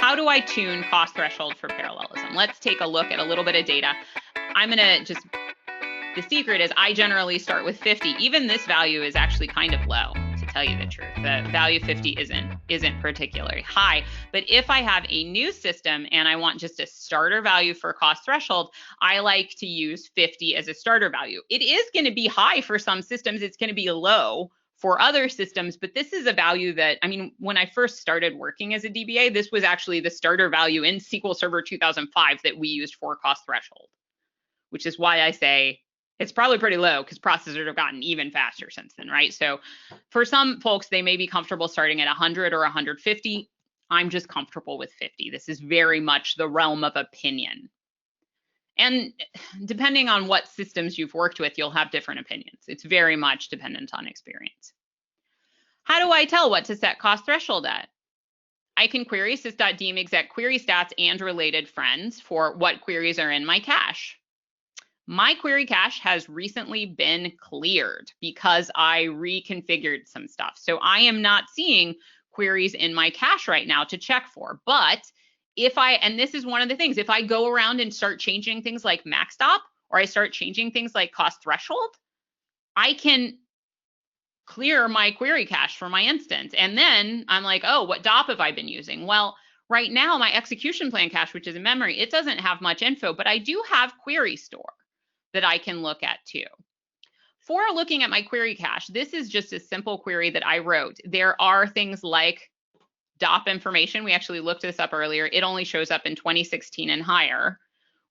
how do I tune cost threshold for parallelism? Let's take a look at a little bit of data. The secret is I generally start with 50. Even this value is actually kind of low, to tell you the truth. The value 50 isn't particularly high. But if I have a new system and I want just a starter value for cost threshold, I like to use 50 as a starter value. It is going to be high for some systems. It's going to be low for other systems, but this is a value that, I mean, when I first started working as a DBA, this was actually the starter value in SQL Server 2005 that we used for cost threshold, which is why I say it's probably pretty low because processors have gotten even faster since then, right? So for some folks, they may be comfortable starting at 100 or 150. I'm just comfortable with 50. This is very much the realm of opinion. And depending on what systems you've worked with, you'll have different opinions. It's very much dependent on experience. How do I tell what to set cost threshold at? I can query sys.deemexec query stats and related friends for what queries are in my cache. My query cache has recently been cleared because I reconfigured some stuff. So I am not seeing queries in my cache right now to check for. But and this is one of the things, if I go around and start changing things like max stop, or I start changing things like cost threshold, I can clear my query cache for my instance. And then I'm like, oh, what DOP have I been using? Well, right now, my execution plan cache, which is in memory, it doesn't have much info, but I do have query store that I can look at too. For looking at my query cache, this is just a simple query that I wrote. There are things like DOP information. We actually looked this up earlier. It only shows up in 2016 and higher.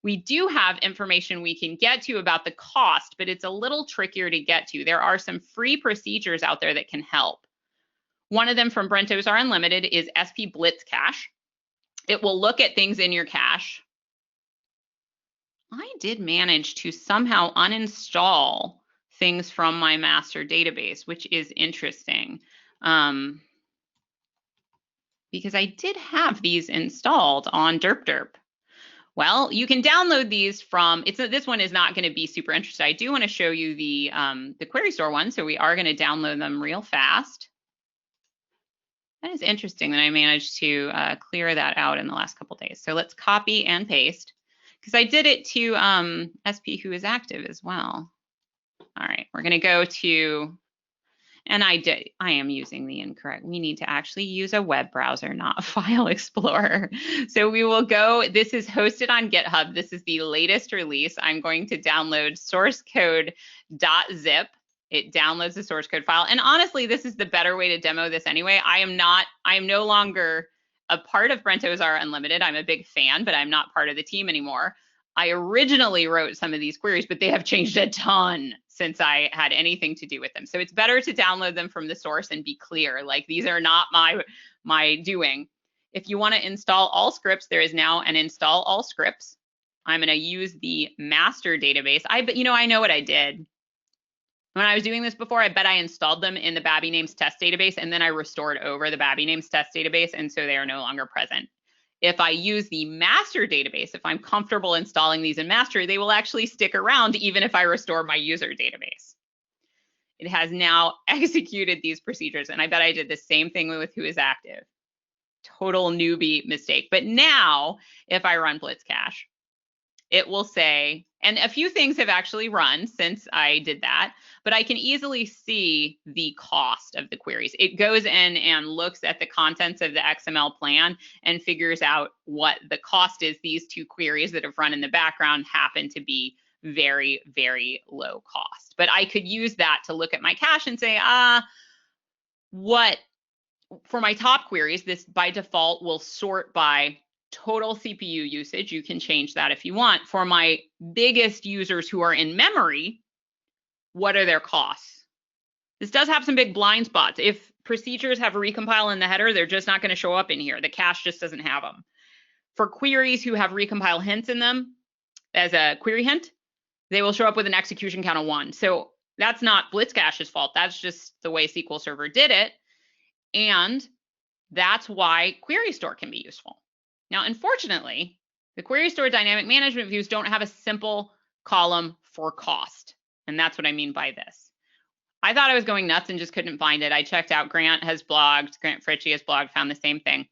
We do have information we can get to about the cost, but it's a little trickier to get to. There are some free procedures out there that can help. One of them from BrentOS Unlimited is SP Blitz Cache. It will look at things in your cache. I did manage to somehow uninstall things from my master database, which is interesting because I did have these installed on DerpDerp. Well, you can download these from, this one is not going to be super interesting. I do want to show you the query store one, so we are going to download them real fast. That is interesting that I managed to clear that out in the last couple days. So let's copy and paste, because I did it to SP who is active as well. All right, we're going to go to, and I am using the incorrect. We need to actually use a web browser, not a file explorer. So we will go, this is hosted on GitHub. This is the latest release. I'm going to download sourcecode.zip. It downloads the source code file. And honestly, this is the better way to demo this anyway. I am no longer a part of BrentOS Unlimited. I'm a big fan, but I'm not part of the team anymore. I originally wrote some of these queries, but they have changed a ton since I had anything to do with them. So it's better to download them from the source and be clear, like these are not my doing. If you want to install all scripts, there is now an install all scripts. I'm going to use the master database. I know what I did. When I was doing this before, I bet I installed them in the Babby Names test database, and then I restored over the Babby Names test database, and so they are no longer present. If I use the master database, if I'm comfortable installing these in master, they will actually stick around even if I restore my user database. It has now executed these procedures, and I bet I did the same thing with who is active. Total newbie mistake. But now, if I run Blitz Cache, it will say, and a few things have actually run since I did that, but I can easily see the cost of the queries. It goes in and looks at the contents of the XML plan and figures out what the cost is. These two queries that have run in the background happen to be very, very low cost. But I could use that to look at my cache and say, for my top queries, this by default will sort by total CPU usage. You can change that if you want. For my biggest users who are in memory, what are their costs? This does have some big blind spots. If procedures have a recompile in the header, they're just not going to show up in here. The cache just doesn't have them. For queries who have recompile hints in them as a query hint, they will show up with an execution count of 1. So that's not Blitz Cache's fault. That's just the way SQL Server did it. And that's why query store can be useful. Now, unfortunately, the query store dynamic management views don't have a simple column for cost. And that's what I mean by this. I thought I was going nuts and just couldn't find it. I checked out, Grant has blogged, Grant Fritchie has blogged, found the same thing.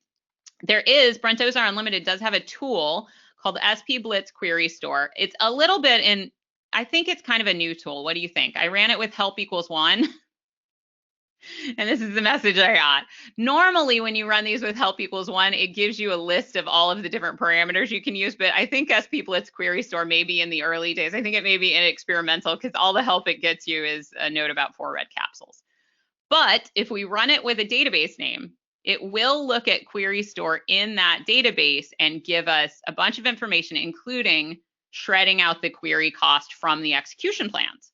Brent Ozar Unlimited does have a tool called SP Blitz Query Store. It's a little bit I think it's kind of a new tool. What do you think? I ran it with help equals 1. And this is the message I got. Normally, when you run these with help equals 1, it gives you a list of all of the different parameters you can use. But I think SP Blitz Query Store may be in the early days. I think it may be in experimental because all the help it gets you is a note about 4 red capsules. But if we run it with a database name, it will look at Query Store in that database and give us a bunch of information, including shredding out the query cost from the execution plans.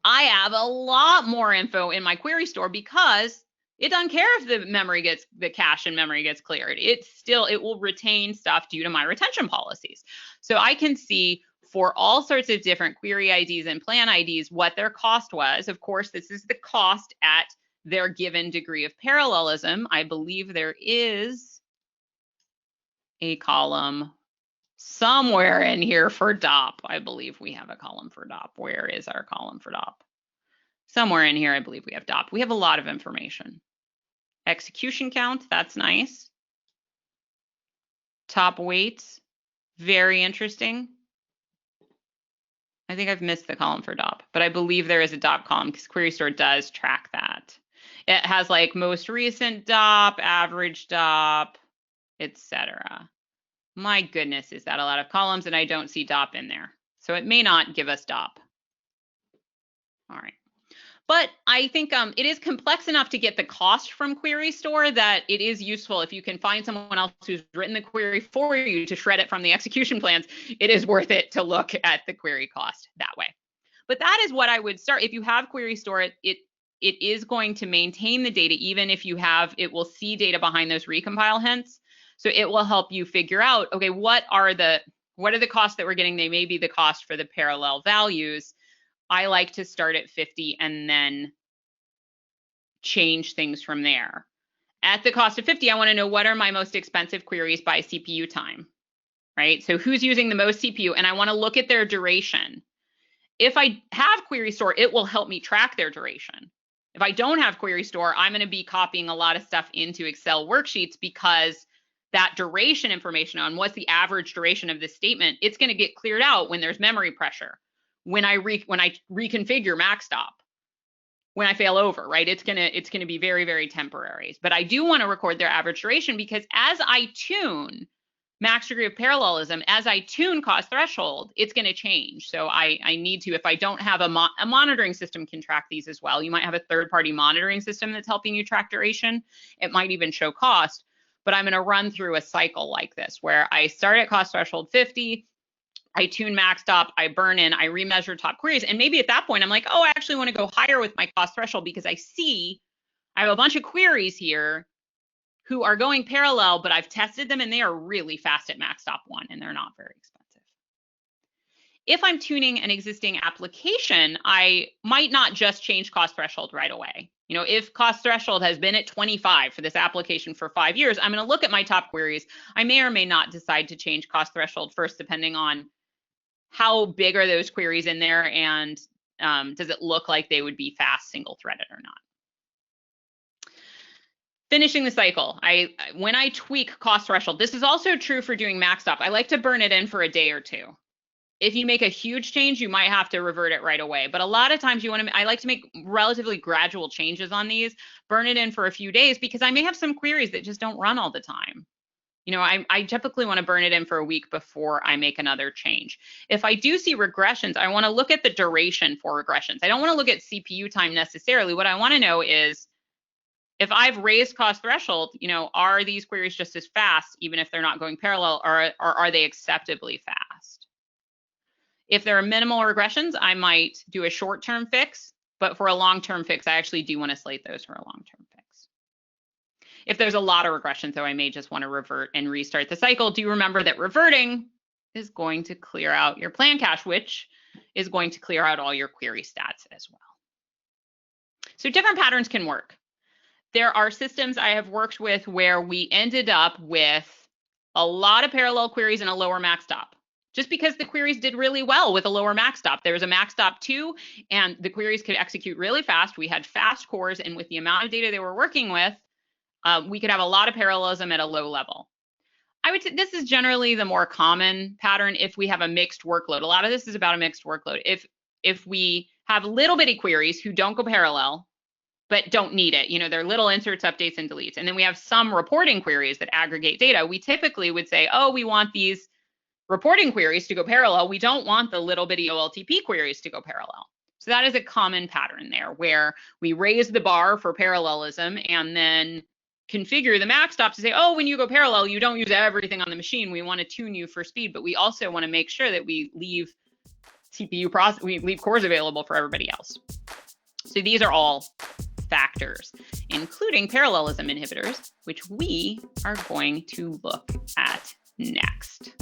I have a lot more info in my Query Store because it doesn't care if the cache and memory gets cleared. It will retain stuff due to my retention policies. So I can see for all sorts of different query IDs and plan IDs what their cost was. Of course, this is the cost at their given degree of parallelism. I believe there is a column somewhere in here for DOP. I believe we have a column for DOP. Where is our column for DOP? Somewhere in here, I believe we have DOP. We have a lot of information. Execution count, that's nice. Top weights, very interesting. I think I've missed the column for DOP, but I believe there is a DOP column because Query Store does track that. It has like most recent DOP, average DOP, etc. My goodness, is that a lot of columns? And I don't see DOP in there. So it may not give us DOP. All right. But I think it is complex enough to get the cost from Query Store that it is useful if you can find someone else who's written the query for you to shred it from the execution plans. It is worth it to look at the query cost that way. But that is what I would start. If you have Query Store, it is going to maintain the data, even if you have, it will see data behind those recompile hints. So it will help you figure out, okay, what are the costs that we're getting? They may be the cost for the parallel values. I like to start at 50 and then change things from there. At the cost of 50, I want to know what are my most expensive queries by CPU time, right? So who's using the most CPU? And I want to look at their duration. If I have Query Store, it will help me track their duration. If I don't have Query Store, I'm going to be copying a lot of stuff into Excel worksheets because that duration information on what's the average duration of this statement, it's going to get cleared out when there's memory pressure, when I reconfigure MaxStop, when I fail over, right? It's gonna be very, very temporary. But I do want to record their average duration because as I tune max degree of parallelism, as I tune cost threshold, it's going to change. So I need to, if I don't have a monitoring system can track these as well. You might have a third-party monitoring system that's helping you track duration. It might even show cost. But I'm going to run through a cycle like this where I start at cost threshold 50, I tune MaxStop, I burn in, I remeasure top queries. And maybe at that point, I'm like, oh, I actually want to go higher with my cost threshold because I see I have a bunch of queries here who are going parallel, but I've tested them and they are really fast at MaxStop 1 and they're not very expensive. If I'm tuning an existing application, I might not just change cost threshold right away. You know, if cost threshold has been at 25 for this application for 5 years, I'm going to look at my top queries. I may or may not decide to change cost threshold first, depending on how big are those queries in there and does it look like they would be fast single-threaded or not. Finishing the cycle, when I tweak cost threshold, this is also true for doing MaxStop. I like to burn it in for a day or two. If you make a huge change, you might have to revert it right away. But a lot of times I like to make relatively gradual changes on these, burn it in for a few days because I may have some queries that just don't run all the time. You know, I typically want to burn it in for a week before I make another change. If I do see regressions, I want to look at the duration for regressions. I don't want to look at CPU time necessarily. What I want to know is if I've raised cost threshold, you know, are these queries just as fast, even if they're not going parallel, or are they acceptably fast? If there are minimal regressions, I might do a short-term fix, but for a long-term fix, I actually do want to slate those for a long-term fix. If there's a lot of regressions, though, I may just want to revert and restart the cycle. Do remember that reverting is going to clear out your plan cache, which is going to clear out all your query stats as well. So different patterns can work. There are systems I have worked with where we ended up with a lot of parallel queries and a lower MaxStop, just because the queries did really well with a lower MaxStop. There was a MaxStop 2, and the queries could execute really fast. We had fast cores, and with the amount of data they were working with, we could have a lot of parallelism at a low level. I would say this is generally the more common pattern if we have a mixed workload. A lot of this is about a mixed workload. If we have little bitty queries who don't go parallel, but don't need it, they're little inserts, updates, and deletes. And then we have some reporting queries that aggregate data. We typically would say, oh, we want these reporting queries to go parallel. We don't want the little bitty OLTP queries to go parallel. So that is a common pattern there where we raise the bar for parallelism and then configure the MacStop to say, oh, when you go parallel, you don't use everything on the machine. We want to tune you for speed, but we also want to make sure that we leave we leave cores available for everybody else. So these are all factors, including parallelism inhibitors, which we are going to look at next.